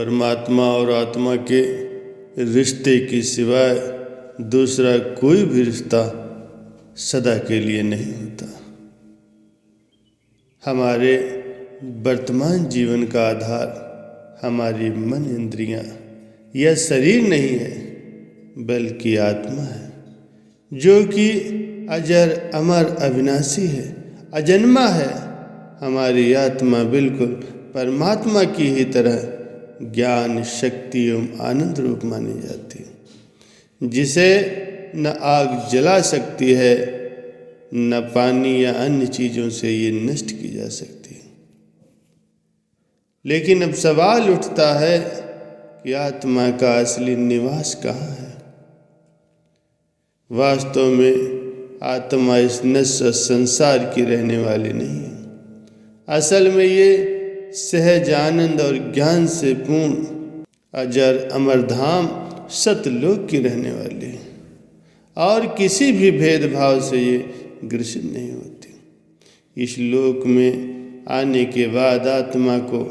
परमात्मा और आत्मा के रिश्ते के सिवाय दूसरा कोई भी रिश्ता सदा के लिए नहीं होता। हमारे वर्तमान जीवन का आधार हमारी मन इंद्रियां या शरीर नहीं है, बल्कि आत्मा है, जो कि अजर अमर अविनाशी है, अजन्मा है। हमारी आत्मा बिल्कुल परमात्मा की ही तरह ज्ञान, शक्ति एवं आनंद रूप मानी जाती है, जिसे न आग जला सकती है, न पानी या अन्य चीज़ों से ये नष्ट की जा सकती। लेकिन अब सवाल उठता है कि आत्मा का असली निवास कहाँ है। वास्तव में आत्मा इस नश्वर संसार की रहने वाली नहीं है। असल में ये सहज आनंद और ज्ञान से पूर्ण अजर अमरधाम सतलोक की रहने वाली है और किसी भी भेदभाव से ये ग्रसित नहीं होती। इस लोक में आने के बाद आत्मा को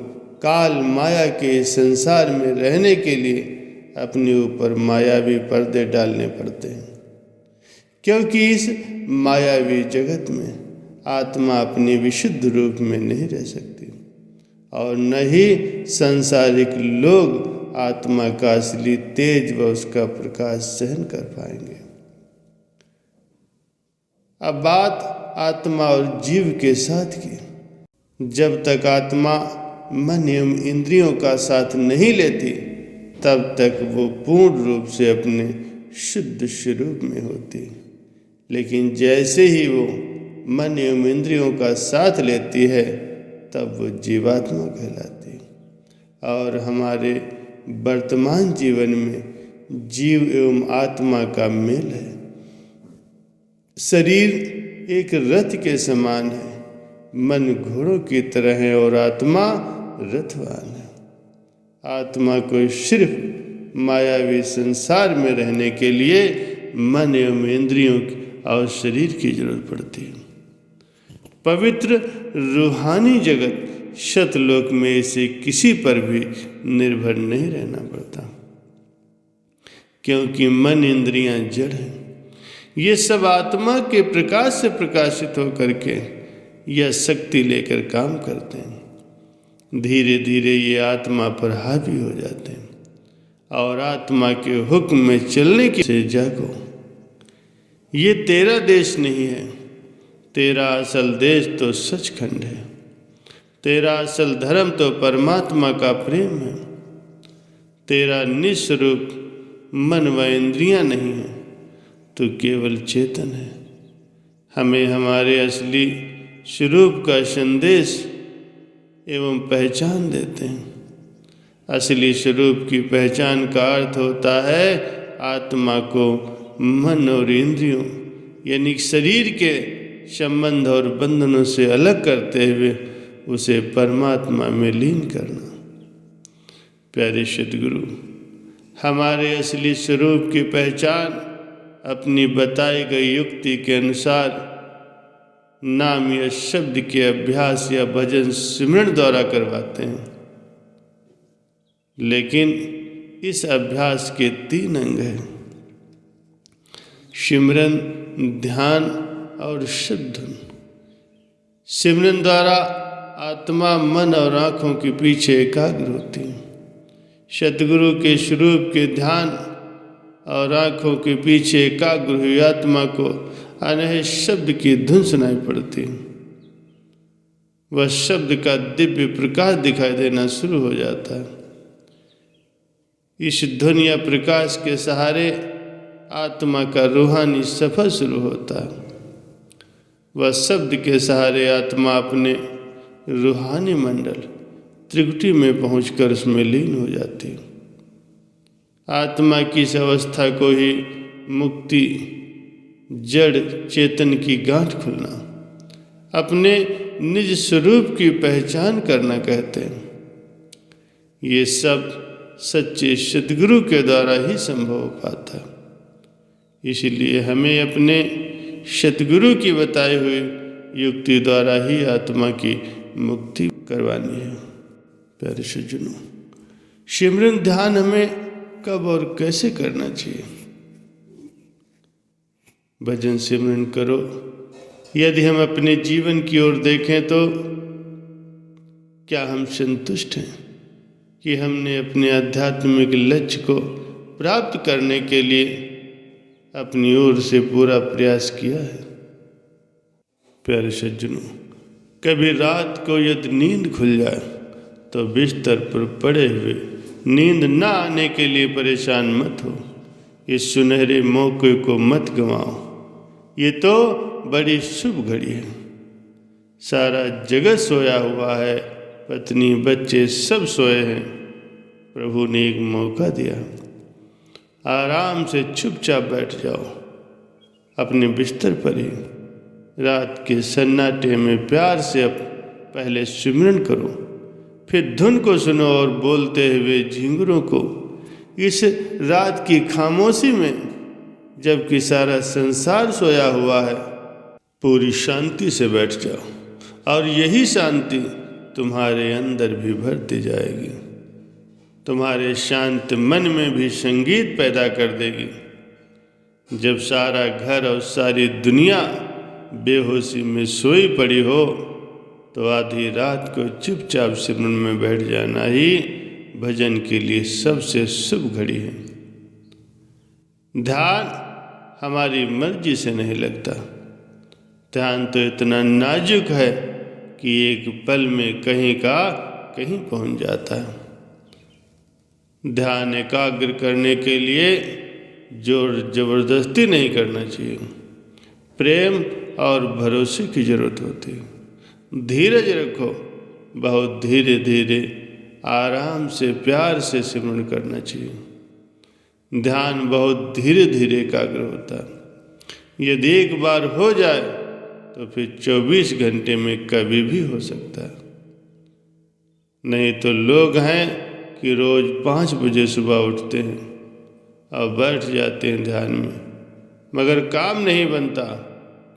काल माया के संसार में रहने के लिए अपने ऊपर मायावी पर्दे डालने पड़ते हैं, क्योंकि इस मायावी जगत में आत्मा अपने विशुद्ध रूप में नहीं रह सकती और न ही सांसारिक लोग आत्मा का असली तेज व उसका प्रकाश सहन कर पाएंगे। अब बात आत्मा और जीव के साथ की। जब तक आत्मा मन एवं इंद्रियों का साथ नहीं लेती, तब तक वो पूर्ण रूप से अपने शुद्ध स्वरूप में होती। लेकिन जैसे ही वो मन एवं इंद्रियों का साथ लेती है, तब वो जीवात्मा कहलाती है। और हमारे वर्तमान जीवन में जीव एवं आत्मा का मेल है। शरीर एक रथ के समान है, मन घोड़ों की तरह है और आत्मा रथवान है। आत्मा को सिर्फ मायावी संसार में रहने के लिए मन एवं इंद्रियों और शरीर की जरूरत पड़ती है। पवित्र रूहानी जगत सतलोक में इसे किसी पर भी निर्भर नहीं रहना पड़ता, क्योंकि मन इंद्रियां जड़ हैं। ये सब आत्मा के प्रकाश से प्रकाशित होकर के यह शक्ति लेकर काम करते हैं। धीरे धीरे ये आत्मा पर हावी हो जाते हैं और आत्मा के हुक्म में चलने की से जागो। ये तेरा देश नहीं है, तेरा असल देश तो सचखंड है। तेरा असल धर्म तो परमात्मा का प्रेम है। तेरा निस्वरूप मन व इंद्रियां नहीं है, तो केवल चेतन है। हमें हमारे असली स्वरूप का संदेश एवं पहचान देते हैं। असली स्वरूप की पहचान का अर्थ होता है आत्मा को मन और इंद्रियों यानी शरीर के संबंध और बंधनों से अलग करते हुए उसे परमात्मा में लीन करना। प्यारे सद्गुरु, हमारे असली स्वरूप की पहचान अपनी बताई गई युक्ति के अनुसार नाम या शब्द के अभ्यास या भजन सिमरन द्वारा करवाते हैं। लेकिन इस अभ्यास के 3 अंग हैं: सिमरन, ध्यान और शब्द। सिमरन द्वारा आत्मा मन और आँखों के पीछे एकाग्र होती है। सद्गुरु के स्वरूप के ध्यान और आँखों के पीछे एकाग्र हुई आत्मा को अनहद शब्द की धुन सुनाई पड़ती। वह शब्द का दिव्य प्रकाश दिखाई देना शुरू हो जाता है। इस धुन या प्रकाश के सहारे आत्मा का रूहानी सफर शुरू होता है। वह शब्द के सहारे आत्मा अपने रूहानी मंडल त्रिकुटी में पहुंचकर उसमें लीन हो जाती है। आत्मा की इस अवस्था को ही मुक्ति, जड़ चेतन की गांठ खुलना, अपने निज स्वरूप की पहचान करना कहते हैं। ये सब सच्चे सद्गुरु के द्वारा ही संभव हो पाता है। इसलिए हमें अपने सद्गुरु की बताई हुई युक्ति द्वारा ही आत्मा की मुक्ति करवानी है। प्यारे सज्जनों, सिमरन ध्यान हमें कब और कैसे करना चाहिए? भजन सिमरन करो। यदि हम अपने जीवन की ओर देखें तो क्या हम संतुष्ट हैं कि हमने अपने आध्यात्मिक लक्ष्य को प्राप्त करने के लिए अपनी ओर से पूरा प्रयास किया है? प्यारे सज्जनों, कभी रात को यदि नींद खुल जाए तो बिस्तर पर पड़े हुए नींद न आने के लिए परेशान मत हो। इस सुनहरे मौके को मत गंवाओ। ये तो बड़ी शुभ घड़ी है। सारा जगत सोया हुआ है, पत्नी बच्चे सब सोए हैं। प्रभु ने एक मौका दिया। आराम से चुपचाप बैठ जाओ अपने बिस्तर पर ही। रात के सन्नाटे में प्यार से अब पहले सिमरन करो, फिर धुन को सुनो और बोलते हुए झिंगुरों को। इस रात की खामोशी में, जबकि सारा संसार सोया हुआ है, पूरी शांति से बैठ जाओ और यही शांति तुम्हारे अंदर भी भरती जाएगी। तुम्हारे शांत मन में भी संगीत पैदा कर देगी। जब सारा घर और सारी दुनिया बेहोशी में सोई पड़ी हो तो आधी रात को चुपचाप सिमरन में बैठ जाना ही भजन के लिए सबसे शुभ घड़ी है। ध्यान हमारी मर्जी से नहीं लगता। ध्यान तो इतना नाजुक है कि एक पल में कहीं का कहीं पहुंच जाता है। ध्यान एकाग्र करने के लिए जोर जबरदस्ती नहीं करना चाहिए। प्रेम और भरोसे की जरूरत होती है। धीरज रखो, बहुत धीरे धीरे आराम से प्यार से सिमरन करना चाहिए। ध्यान बहुत धीरे धीरे एकाग्र होता है। यदि एक बार हो जाए तो फिर 24 घंटे में कभी भी हो सकता है। नहीं तो लोग हैं कि रोज 5 बजे सुबह उठते हैं और बैठ जाते हैं ध्यान में, मगर काम नहीं बनता।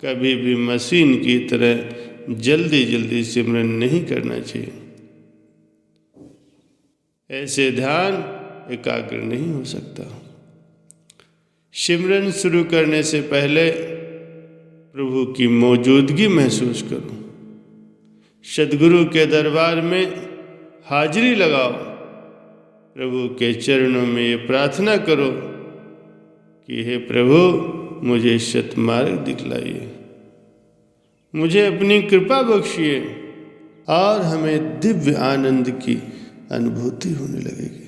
कभी भी मशीन की तरह जल्दी जल्दी सिमरन नहीं करना चाहिए। ऐसे ध्यान एकाग्र नहीं हो सकता। सिमरन शुरू करने से पहले प्रभु की मौजूदगी महसूस करो। सद्गुरु के दरबार में हाजिरी लगाओ। प्रभु के चरणों में ये प्रार्थना करो कि हे प्रभु, मुझे सत्मार्ग दिखलाइए, मुझे अपनी कृपा बख्शिए और हमें दिव्य आनंद की अनुभूति होने लगेगी।